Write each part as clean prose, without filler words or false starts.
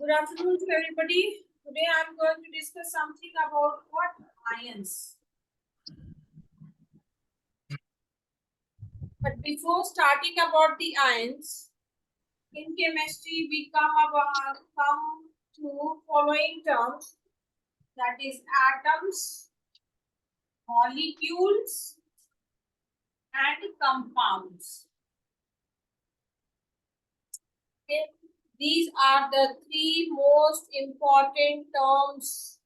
Good afternoon to everybody. Today I am going to discuss something about what ions. But before starting about the ions, in chemistry we come to following terms, that is atoms, molecules, and compounds. Okay. These are the three most important terms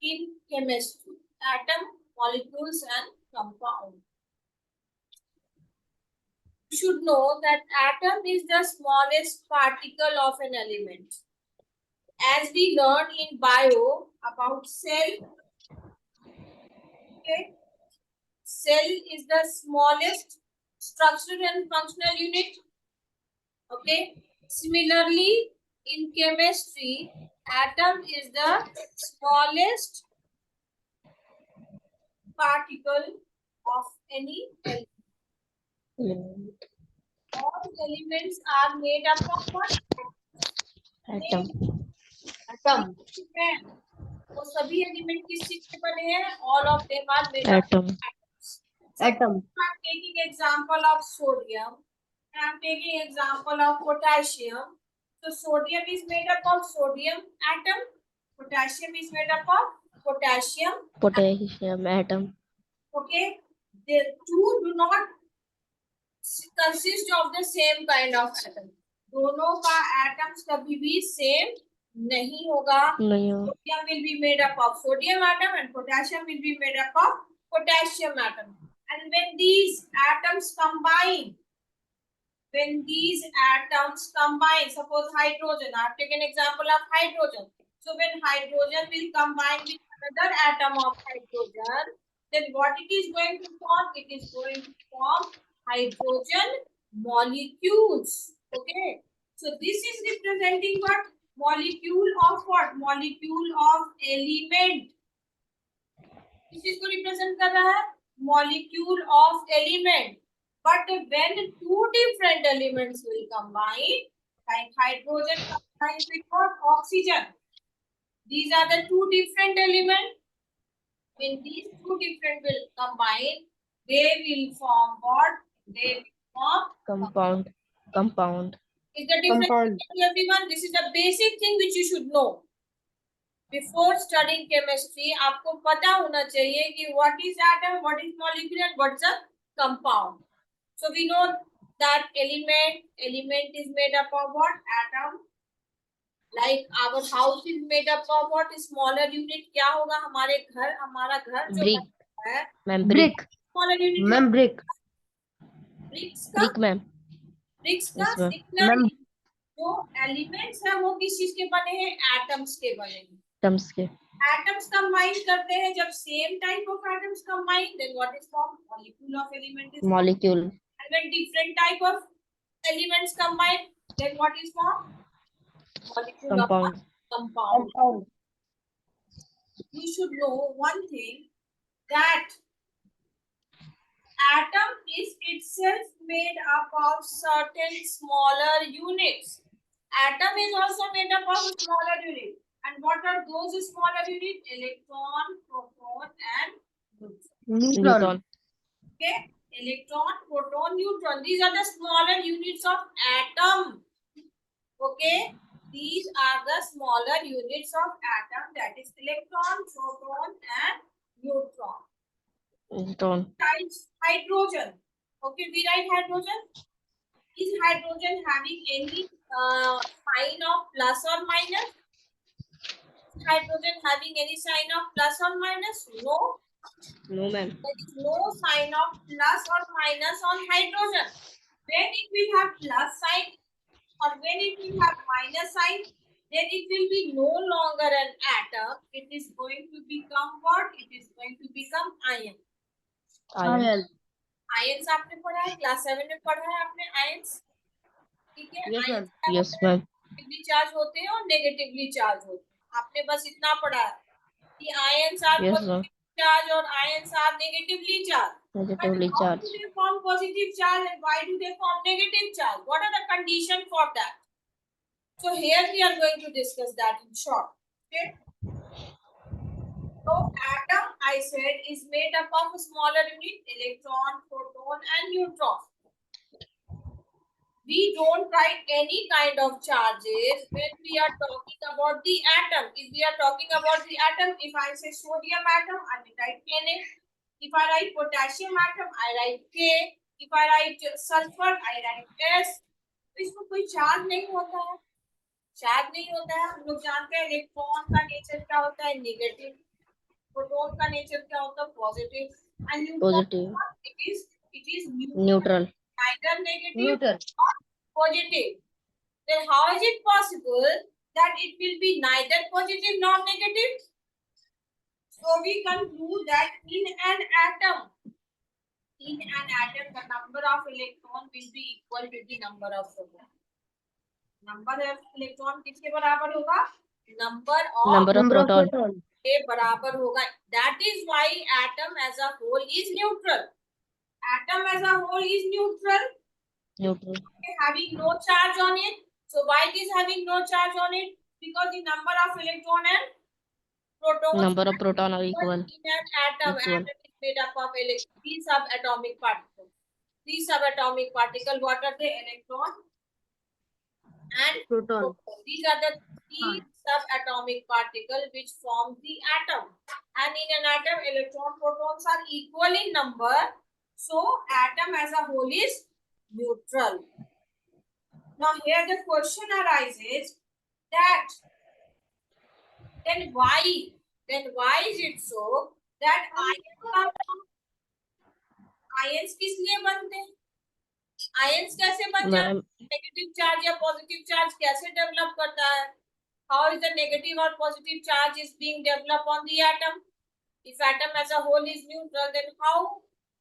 in chemistry: atom, molecules, and compound. You should know that atom is the smallest particle of an element. As we learned in bio about cell, okay, cell is the smallest structural and functional unit. Okay. Similarly, in chemistry, atom is the smallest particle of any element. All elements are made up of what? Atom. Atom. वो सभी element किस चीज से बने हैं? All of them are made up Atom. of atoms. Atom. I'm taking example of sodium. I'm taking example of potassium. So sodium is made up of sodium atom. Potassium is made up of potassium atom. Okay. The two do not consist of the same kind of atom. दोनों का atoms कभी भी same नहीं होगा. Sodium will be made up of sodium atom and potassium will be made up of potassium atom. And when these atoms combine, suppose hydrogen, I have taken example of hydrogen. So when hydrogen will combine with another atom of hydrogen, then what it is going to form? It is going to form hydrogen molecules. Okay. So this is representing what? Molecule of what? Molecule of element. This is to represent कर रहा है molecule of element. But when two different elements will combine, like hydrogen combines with what? Oxygen. These are the two different elements. When these two different will combine, they will form what? They will form Compound. Is the difference everyone? This is the basic thing which you should know. Before studying chemistry, आपको पता होना चाहिए कि what is atom, what is molecule, and what's a compound. So we know that element is made up of what? Atom. Like our house is made up of what? Smaller unit. क्या होगा? हमारा घर जो है brick. Smaller unit. Ma'am, brick. Bricks का Ma'am. जो elements है वो किस चीज के बने हैं? एटम्स के बने हैं. Atoms combine करते हैं जब same type of atoms combine, then what is formed? Molecule of element is Molecule. And when different type of elements combine, then what is formed? Molecule Compound. of compound. You should know one thing, that atom is itself made up of certain smaller units. Atom is also made up of smaller units. And what are those smaller units? Electron, proton, and Neutron. Okay, electron, proton, neutron. These are the smaller units of atom. Okay, these are the smaller units of atom. That is electron, proton, and neutron. Hydrogen. Okay, we write hydrogen. Is hydrogen having any sign of plus or minus? Is hydrogen having any sign of plus or minus? No. No, ma'am. There is no sign of plus or minus on hydrogen. When it will have plus sign or when it will have minus sign, then it will be no longer an atom. It is going to become what? It is going to become ion. Ions आपने पढ़ा है, class 7 में पढ़ा है आपने ions. ठीक है? Yes, ma'am. Negatively charge होते हैं और negatively charge होते हैं. आपने बस इतना पढ़ा है कि ions are positive charge or ions are negatively charged. Negatively charged. How do they form positive charge and why do they form negative charge? What are the conditions for that? So here we are going to discuss that in short. Okay. So atom, I said, is made up of a smaller unit, electron, proton, and neutron. We don't write any kind of charges when we are talking about the atom. If we are talking about the atom, if I say sodium atom, I will write Na. If I write potassium atom, I write K. If I write sulfur, I write S. तो इसमें कोई charge नहीं होता है, charge नहीं होता है. हम लोग जानते हैं इलेक्ट्रॉन का नेचर क्या होता है, नेगेटिव. प्रोटॉन का नेचर क्या होता है, positive. And Positive. it is Neutral. neither negative Neutral. or positive. Then how is it possible that it will be neither positive nor negative? So we conclude that in an atom, the number of electron will be equal to the number of proton. Number of electron किसके बराबर होगा? Number of proton. के बराबर होगा. That is why atom as a whole is neutral. Atom as a whole is neutral. Neutral. Having no charge on it. So why it is having no charge on it? Because the number of electron and protons Number of proton are equal. in an atom. Equal. Atom is made up of three subatomic particles. Three subatomic particles. What are they? Electron and Proton. These are the three subatomic particles which form the atom. And in an atom, electron protons are equal in number. So atom as a whole is neutral. Now here the question arises that then why is it so that ions किस लिए बनते हैं? Ions कैसे बन जाते हैं? Negative charge या positive charge कैसे डेवलप करता है? How is the negative or positive charge is being developed on the atom? If atom as a whole is neutral, then how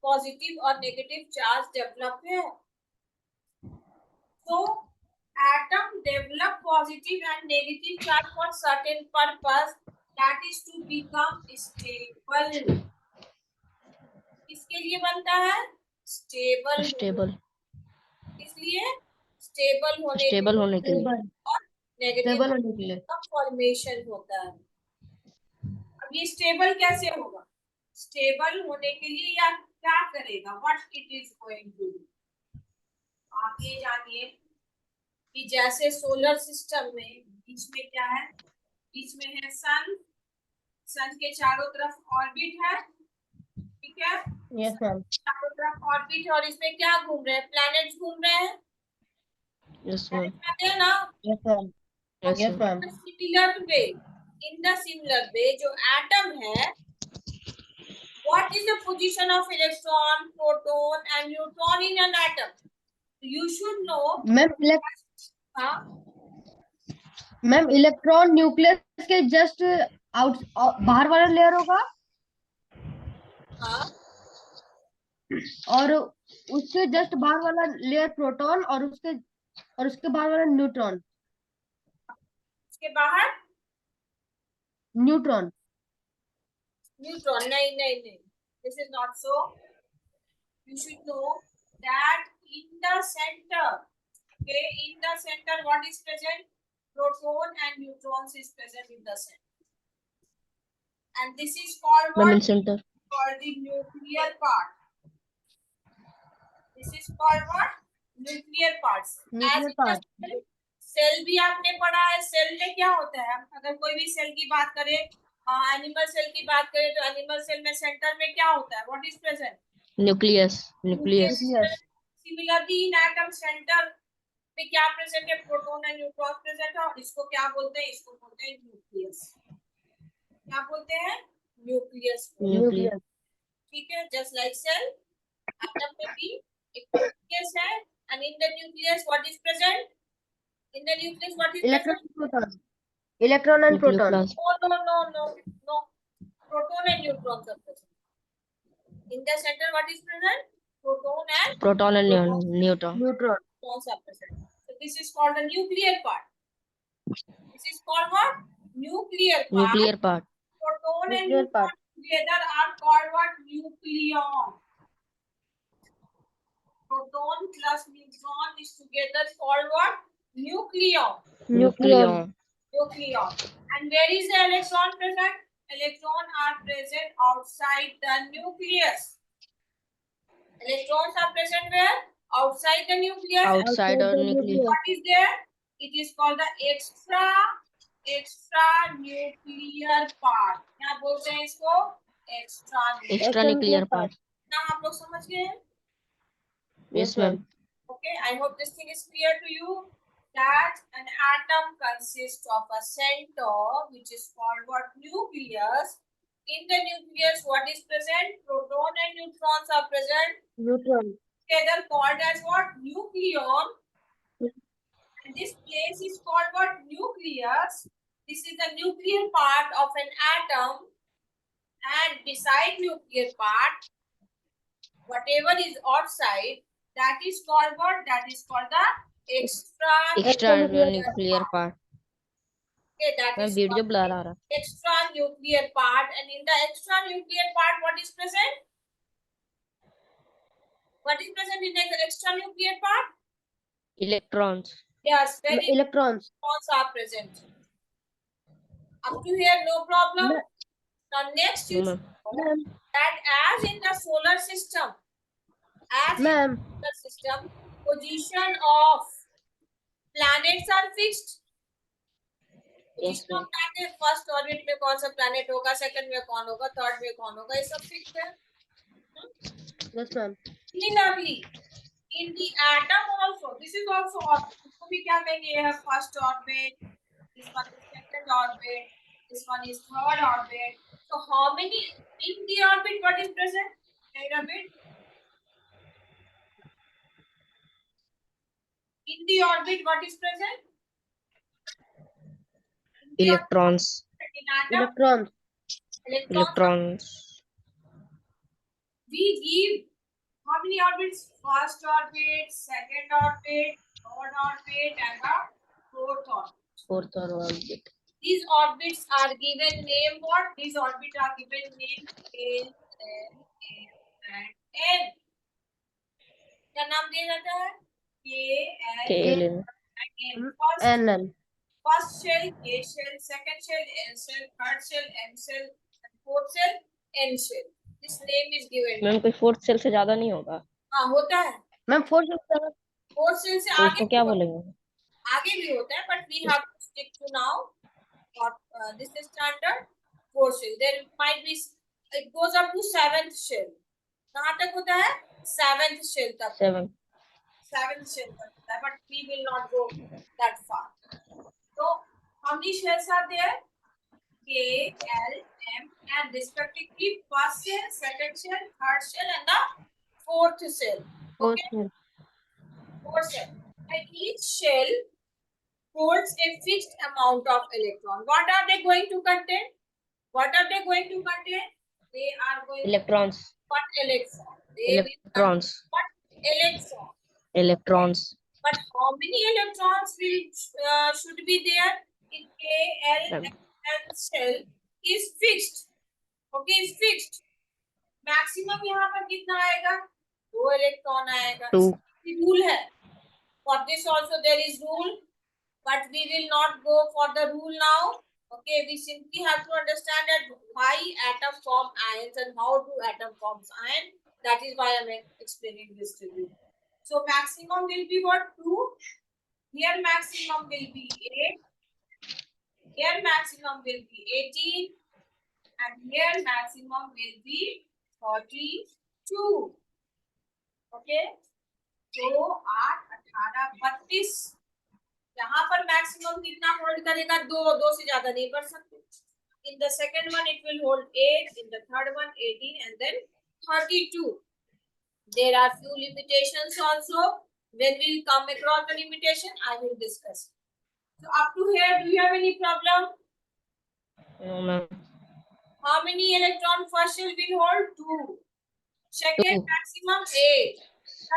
positive or negative charge develop here? So atom develop positive and negative charge for certain purpose, that is to become stable. किसके लिए बनता है? Stable. Stable. इसलिए stable होने के लिए और negative Stable होने के लिए का formation होता है. अब ये stable कैसे होगा? Stable होने के लिए या क्या करेगा? What it is going to do? आप ये जानिए कि जैसे सोलर सिस्टम में बीच में क्या है? बीच में है सन. सन के चारों तरफ ऑर्बिट है, ठीक है? Yes ma'am. चारों तरफ ऑर्बिट है और इसमें क्या घूम रहे हैं? प्लैनेट्स घूम रहे हैं. Yes ma'am. कहते हैं ना. Yes ma'am. Yes ma'am. In the similar way, जो atom है, what is the position of electron, proton and neutron in an atom? You should know. Ma'am electron nucleus के जस्ट बाहर वाला लेयर होगा. हाँ. और उसके जस्ट बाहर वाला लेयर प्रोटॉन और उसके बाहर वाला न्यूट्रॉन. उसके बाहर न्यूट्रॉन. नहीं. This is not so. You should know that in the center, okay, in the center what is present? Proton and neutrons is present in the center. And this is called what? Center. Called the nuclear part. This is called what? Nuclear parts. Nuclear part. Cell भी आपने पढ़ा है. Cell में क्या होता है? अगर कोई भी सेल की बात करें, एनिमल सेल की बात करें, तो एनिमल सेल में सेंटर में क्या होता है? What is present? Nucleus. Similarly in atom centre में क्या प्रेजेंट है? प्रोटॉन एंड न्यूट्रॉन प्रेजेंट है. और इसको क्या बोलते हैं? इसको बोलते हैं न्यूक्लियस. क्या बोलते हैं? न्यूक्लियस. ठीक है. जस्ट लाइक सेल, एटम में भी एक न्यूक्लियस है. And in the nucleus what is present? In the nucleus, what is present? Electron and proton. No. Proton and neutrons are present. In the center, what is present? Proton and neutron. Neutrons are present. So this is called the nuclear part. This is called what? Nuclear part. Proton and neutron together are called what? Nucleon. Proton plus neutron is together called what? Nucleon. Nucleon. Nucleon. And where is the electron present? Electrons are present outside the nucleus. Electrons are present where? Outside the nucleus. Outside of nucleus. What is there? It is called the extra nuclear part. क्या बोलते हैं इसको? Extra nuclear part. ना आप लोग समझ गए हैं? Yes, ma'am. Okay, I hope this thing is clear to you. That an atom consists of a center, which is called what? Nucleus. In the nucleus, what is present? Proton and neutrons are present. Neutron. Together called as what? Nucleon. And this place is called what? Nucleus. This is the nuclear part of an atom. And beside nuclear part, whatever is outside, that is called what? That is called the Extra nuclear part. Okay, that मैं is video called बुला रहा extra nuclear part. And in the extra nuclear part, what is present? What is present in the extra nuclear part? Electrons. Yes, very Electrons. electrons are present. Up to here, no problem. Now next you No, know that as in the solar system, Ma'am. position of planets are fixed. Yes, Position of planet, first orbit में कौन सा planet होगा, second में कौन होगा, third में कौन होगा, ये सब fixed है. Yes, ma'am. Similarly, in the atom also, this is also orbit. इसको भी क्या कहेंगे? ये है first orbit, this one is second orbit, this one is third orbit. So how many in the orbit? What is present? Wait a bit. In the orbit, what is present? electrons. In atom, Electrons. Electrons. we give how many orbits? First orbit, second orbit, third orbit, and the fourth orbit. Fourth orbit. These orbits are given name what? These orbits are given name L, M, and N. क्या नाम दिया जाता है? K, L, KLN. and N. N. First shell, A shell, second shell, L shell, third shell, M shell, and fourth shell, N shell. This name is given. Ma'am कोई fourth cell से ज्यादा नहीं होगा? हाँ होता है. Ma'am, fourth shell. Fourth cell से तो आगे उसको क्या बोलेंगे? आगे भी होता है, but we have to stick to now. This is standard fourth shell. There might be it goes up to seventh shell. कहाँ तक होता है? Seventh shell तक. Seventh shell तक होता है, but we will not go that far. So how many shells are there? K, L, M, and respectively first shell, second shell, third shell, and the fourth shell. Okay. Fourth shell. And each shell holds a fixed amount of electron. What are they going to contain? What are they going to contain? They are going Electrons. to what electron? They Electrons. will what electron? Electrons. But how many electrons will should be there in K, L, M, and shell is fixed. Okay, is fixed. Maximum यहाँ पर कितना आएगा? 2 electron आएगा. 2. Rule है. For this also there is rule, but we will not go for the rule now. Okay, we simply have to understand that why atom form ions and how do atom forms ion. That is why I am explaining this to you. So maximum will be what? 2. Here maximum will be 8. Here maximum will be 18. And here maximum will be 32. Okay. तो 8, 18, 32. यहाँ पर maximum कितना hold करेगा? 2 से ज्यादा नहीं बढ़ सकते. In the second one it will hold 8. In the third one 18, and then 32. There are few limitations also. When we will come across the limitation, I will discuss. So up to here, do you have any problem? No, ma'am. How many electron first shell will hold? 2. Second 2. maximum 8.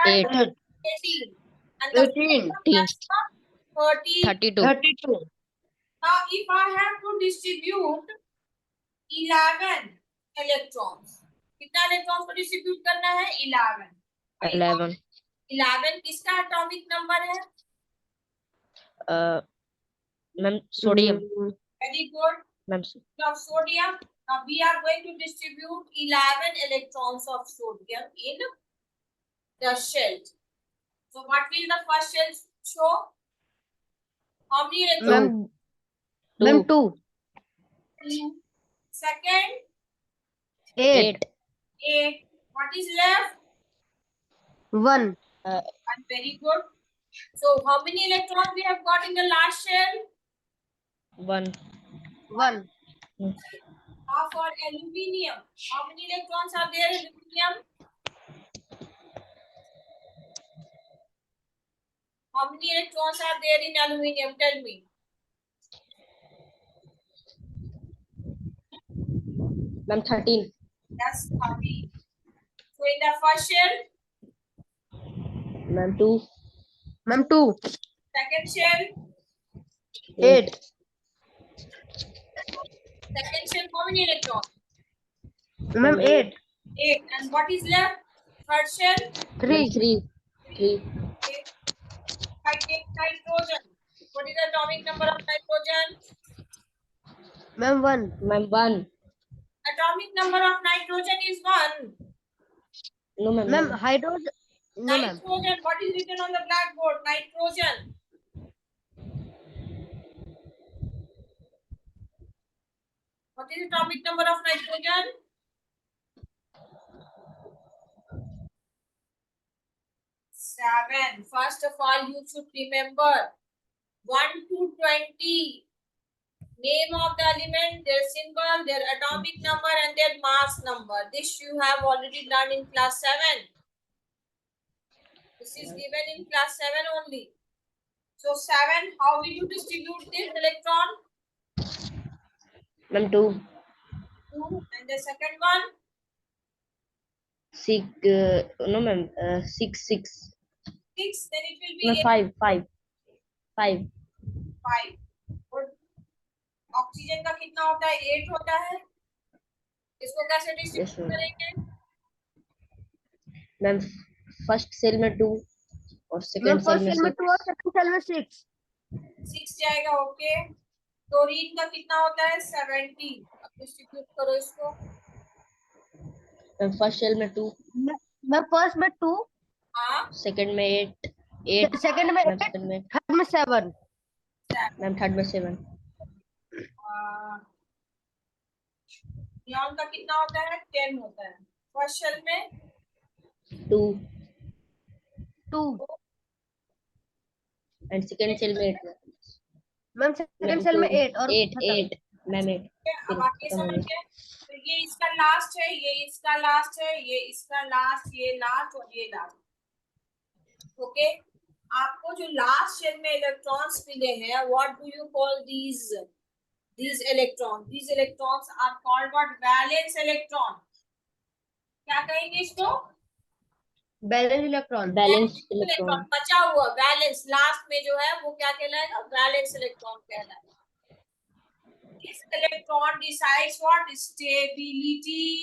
Third 18. And the 18. maximum 30. 32. Now if I have to distribute 11 electrons, कितना electrons को distribute करना है? 11. 11. 11 किसका atomic number है? Ma'am sodium Very good. Ma'am Of sodium. Now we are going to distribute 11 electrons of sodium in the shell. So what will the first shell show? How many electrons? Ma'am 2 Two. Second, 8 8. What is left? 1 And very good. So how many electrons we have got in the last shell? 1 1 For aluminium. How many electrons are there in aluminium? How many electrons are there in aluminium? Tell me. Ma'am 13 That's 30. So in the first shell, ma'am 2 ma'am 2 second shell, 8 second shell, how many electrons? Ma'am 8 8. And what is left? Third shell, 3 3 okay. I take nitrogen. What is the atomic number of nitrogen? Ma'am 1 ma'am 1 Atomic number of nitrogen is 1. No ma'am ma'am hydrogen no ma'am Nitrogen, what is written on the blackboard? Nitrogen. What is the atomic number of nitrogen? 7. First of all, you should remember 1 to 20. Name of the element, their symbol, their atomic number, and their mass number. This you have already done in class 7. This is given in class 7 only. So 7, how will you distribute this electron? Ma'am 2 2. And the second one? 6 no ma'am 6 6 6. Then it will ma'am be 5 5 5 5. और oxygen का कितना होता है? 8 होता है. इसको कैसे distribute करेंगे? मैम फर्स्ट सेल में 2 और मैम सेकंड सेल फर्स्ट में सेल में 2 और सेकंड सेल में 6 6 जाएगा. ओके. क्लोरीन का कितना होता है? 70. अब डिस्ट्रीब्यूट करो इसको. मैम फर्स्ट सेल में 2 मैम फर्स्ट में 2 हाँ. सेकंड में 8 सेकंड में मैम 8 सेकंड में थर्ड में 7 मैम थर्ड में 7 नियॉन का कितना होता है? 10 होता है. फर्स्ट शेल में 2 2 एंड सेकंड सेल में 8 मैम सेकंड सेल में 8 और 8 मैम 8 अब आगे समझिए. तो ये इसका लास्ट है, ये इसका लास्ट है, ये इसका लास्ट, ये लास्ट और ये लास्ट. ओके. आपको जो लास्ट शेल में इलेक्ट्रॉन्स मिले हैं, what do you call these electrons? These electrons are called what? Valence electron. क्या कहेंगे इसको? बैलेंस इलेक्ट्रॉन बचा हुआ वैलेंस लास्ट में जो है वो क्या कहलाएगा? वैलेंस इलेक्ट्रॉन कहलाएगा. This electron decides what? Stability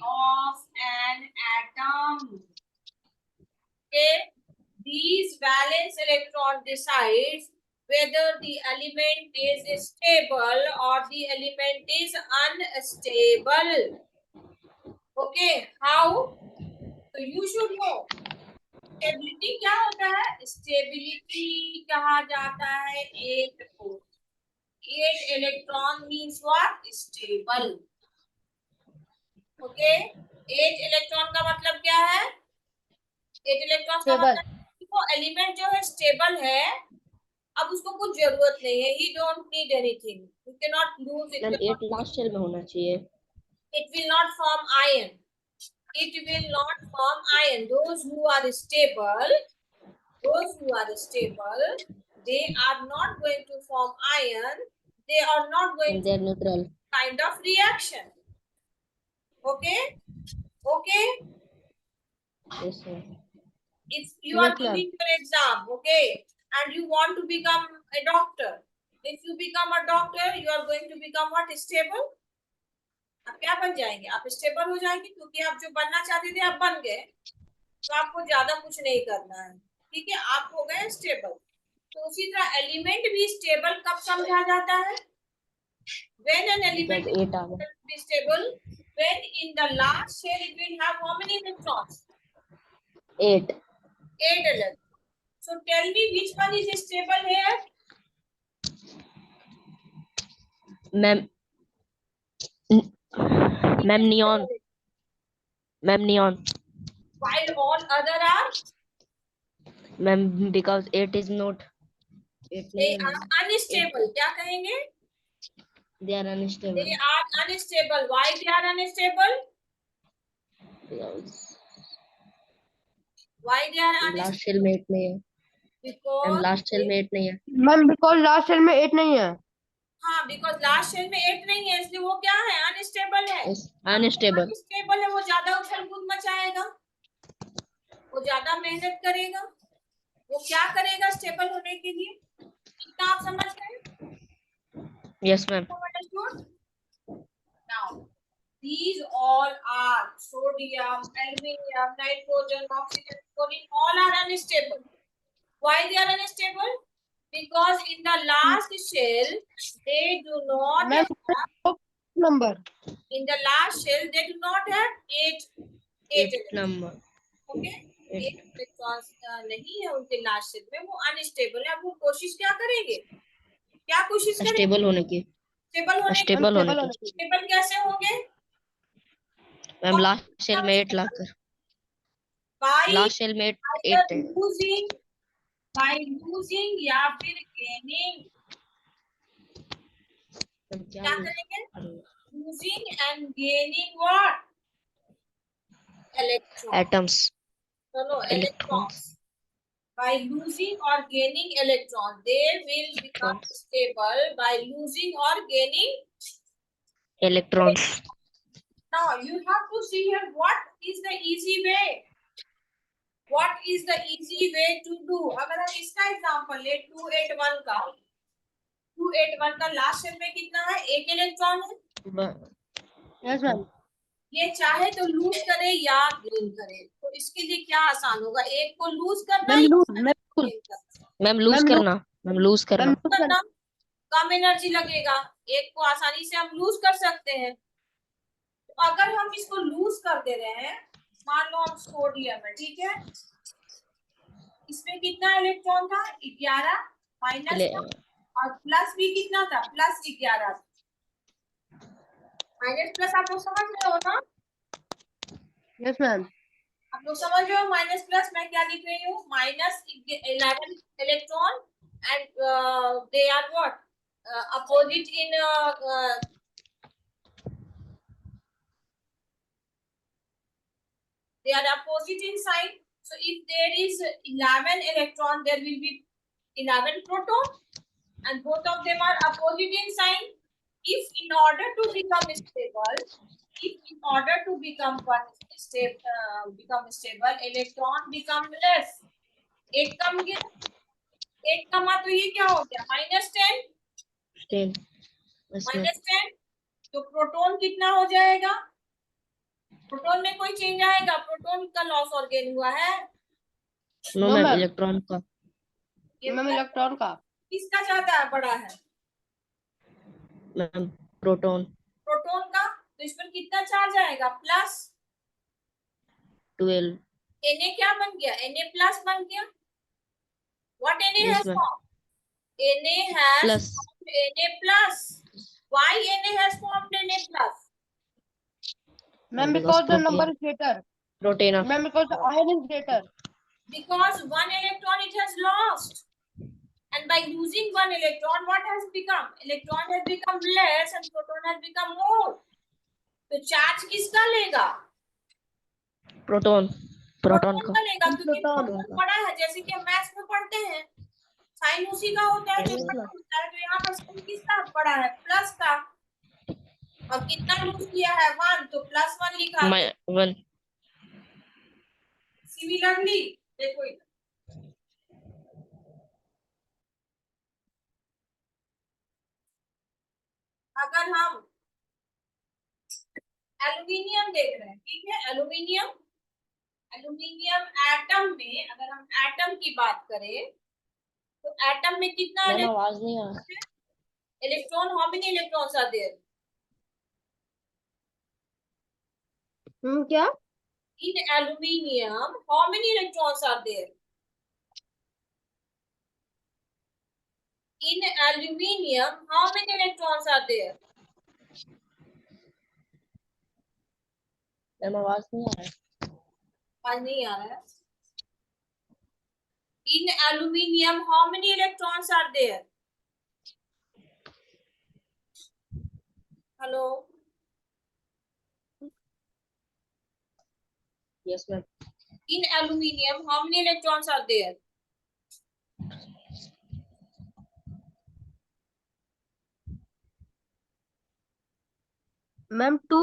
of an atom. Okay. These valence electron decides whether the element is stable or the element is unstable. Okay. How? So you should know. Stability क्या होता है? Stability कहा जाता है 8 को. 8 electron means what? Stable. Okay. 8 electron का मतलब क्या है? 8 इलेक्ट्रॉन का मतलब वो एलिमेंट जो है स्टेबल है. अब उसको कुछ जरूरत नहीं है. He don't need anything. You can not lose it. 8 last shell में होना चाहिए. It will not form ion. It will not form iron. Those who are stable, they are not going to form iron. They are not going They are neutral. kind of reaction. Okay. Yes sir. If you are giving your exam, okay, and you want to become a doctor, if you become a doctor, you are going to become what? Stable. आप क्या बन जाएंगे? आप stable हो जाएंगे, क्योंकि आप जो बनना चाहते थे आप बन गए. तो आपको ज्यादा कुछ नहीं करना है. ठीक है. आप हो गए स्टेबल. तो उसी तरह एलिमेंट भी स्टेबल कब समझा जाता है? When an element जब is 8 आ गया considered to be stable, when in the last shell it will have how many electrons? 8 8 electrons. So tell me which one is stable here? Ma'am ma'am neon ma'am neon While all other are, ma'am because 8 is not 8 they नहीं are है unstable. क्या कहेंगे? They are They unstable are unstable. Why they are unstable? Why they are unstable? Last shell में 8 नहीं है ma'am Because last shell में 8 नहीं है मैम बिकॉज लास्ट सेल में 8 नहीं है। हाँ, बिकॉज लास्ट शेल में 8 नहीं है, इसलिए वो क्या है? अनस्टेबल है। अनस्टेबल अनस्टेबल है, वो ज्यादा उछल कूद मचाएगा, वो ज्यादा मेहनत करेगा। वो क्या करेगा स्टेबल होने के लिए? इतना आप समझ गए? Yes ma'am Understood? Now, these all are sodium, aluminium, nitrogen, oxygen, chlorine, all are unstable. Why they are unstable? Because in the last shell, they do not ma'am have, number in the last shell, they do not have 8 electrons. Number Okay? 8 electrons नहीं है उनके last shell में, वो unstable है। अब वो कोशिश क्या करेंगे? क्या कोशिश करेंगे? स्टेबल होने की स्टेबल होने की। स्टेबल होने की स्टेबल कैसे होंगे? मैम लास्ट शेल में 8 लाकर By लास्ट शेल में 8 either losing, by losing या फिर gaining। क्या क्या करेंगे? Losing and gaining what? Electrons. Atoms No, electrons. By losing or gaining electrons, they will become stable by losing or gaining. Electrons Now you have to see here what is the easy way. What is the easy way to do? अगर हम इसका example ले 281 का, 281 का last shell में कितना है? 1 electron है। यस मैम ये चाहे तो लूज करे या गेन करे, तो इसके लिए क्या आसान होगा? एक को लूज करना मैम या लूज gain करना? मैम लूज करना मैम लूज करना मैम लूज करना कम एनर्जी लगेगा, एक को आसानी से हम लूज कर सकते हैं। तो अगर हम इसको लूज कर दे रहे हैं, मान लो हम सोडियम है, ठीक है, इसमें कितना इलेक्ट्रॉन था? 11 माइनस था, और प्लस भी कितना था? प्लस 11। माइनस प्लस आप लोग समझ रहे हो ना? यस मैम आप लोग समझ रहे हो माइनस प्लस मैं क्या लिख रही हूँ? Minus 11 electron and they are what? Opposite in they are opposite in sign. So if there is 11 electron, there will be 11 proton, and both of them are opposite in sign. If in order to become stable, become stable, electron become less. एक कम गया, एक कमा तो ये क्या हो गया? -10। 10 -10 तो प्रोटॉन कितना हो जाएगा? प्रोटॉन में कोई चेंज आएगा? प्रोटॉन का लॉस और गेन हुआ है? नो मैम इलेक्ट्रॉन का मैम इलेक्ट्रॉन का किसका ज्यादा बड़ा है? मैम प्रोटॉन प्रोटॉन का। तो इस पर कितना चार्ज आएगा? प्लस। 12 Na क्या बन गया? Na प्लस बन गया। What Na Yes, has ma'am. formed? Na has Plus. formed Na plus. Why Na has formed Na plus? Ma'am Because because the number is greater protein of ma'am because the ion is greater Because one electron it has lost. And by losing one electron, what has become? Electron has become less and proton has become more. तो charge किसका लेगा? Proton proton proton का का लेगा, क्योंकि proton proton बड़ा है, जैसे कि हम मैथ्स में पढ़ते हैं साइन उसी का होता है जो Yes, बड़ा होता है। तो यहाँ पर साइन किसका बड़ा है? प्लस का। और कितना लूज किया है? 1, तो +1 लिखा है। 1 सिमिलरली देखो इधर, अगर हम एल्यूमिनियम देख रहे हैं, ठीक है, एल्यूमिनियम एल्यूमिनियम एटम में अगर हम एटम की बात करें, तो एटम में कितना मैम आवाज नहीं आ रहा। Electron, how many electrons are there? क्या? In aluminium, how many electrons are there? In aluminium, how many electrons are there? Ma'am आवाज नहीं आ रहा है। आज नहीं आ रहा है. In aluminium, how many electrons are there? Hello. Yes ma'am. In aluminium, how many electrons are there? Ma'am 2